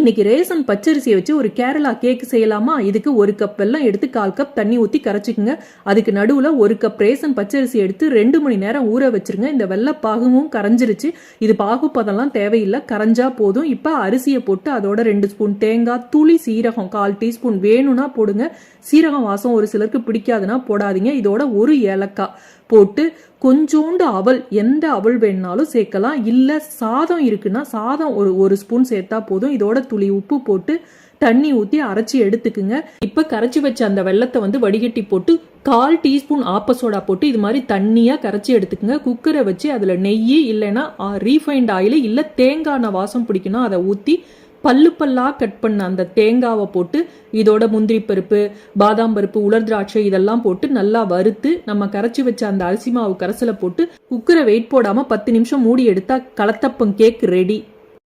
இன்னைக்கு ரேசன் பச்சரிசியை வச்சு ஒரு கேரளா கேக் செய்யலாமா? இதுக்கு 1 கப் வெல்லம் எடுத்து 1/4 கப் தண்ணி ஊற்றி கரைச்சிக்குங்க. அதுக்கு நடுவில் 1 கப் ரேசன் பச்சரிசி எடுத்து 2 மணி நேரம் ஊற வச்சிருங்க. இந்த வெள்ளை பாகுமும் கரைஞ்சிருச்சு. இது பாகுப்பதெல்லாம் தேவையில்லை, கரைஞ்சா போதும். இப்போ அரிசியை போட்டு அதோட 2 ஸ்பூன் தேங்காய், துளி சீரகம் 1/4 டீஸ்பூன் வேணும்னா போடுங்க. சீரகம் வாசம் ஒரு சிலருக்கு பிடிக்காதுன்னா போடாதீங்க. இதோட 1 ஏலக்காய் போட்டு கொஞ்சோண்டு அவல், எந்த அவல் வேணுனாலும் சேர்க்கலாம். இல்லை சாதம் இருக்குன்னா சாதம் ஒரு ஸ்பூன் சேர்த்தா போதும். இதோட துளி உப்பு போட்டு தண்ணி ஊற்றி அரைச்சி எடுத்துக்குங்க. இப்போ கரைச்சி வச்ச அந்த வெள்ளத்தை வடிகட்டி போட்டு 1/4 டீஸ்பூன் ஆப்ப சோடா போட்டு இது மாதிரி தண்ணியாக கரைச்சி எடுத்துக்குங்க. குக்கரை வச்சு அதில் நெய் இல்லைன்னா ரீஃபைண்ட் ஆயில் இல்லை தேங்காய் வாசம் பிடிக்கணும், அதை ஊற்றி பல்லா கட் பண்ண அந்த தேங்காவை போட்டு இதோட முந்திரி பருப்பு, பாதாம் பருப்பு, உலர் திராட்சை இதெல்லாம் போட்டு நல்லா வறுத்து நம்ம கரைச்சி வச்ச அந்த அரிசி மாவு கரைசலை போட்டு குக்கரை வெயிட் போடாம 10 நிமிஷம் மூடி எடுத்தா கலத்தப்பம் கேக் ரெடி.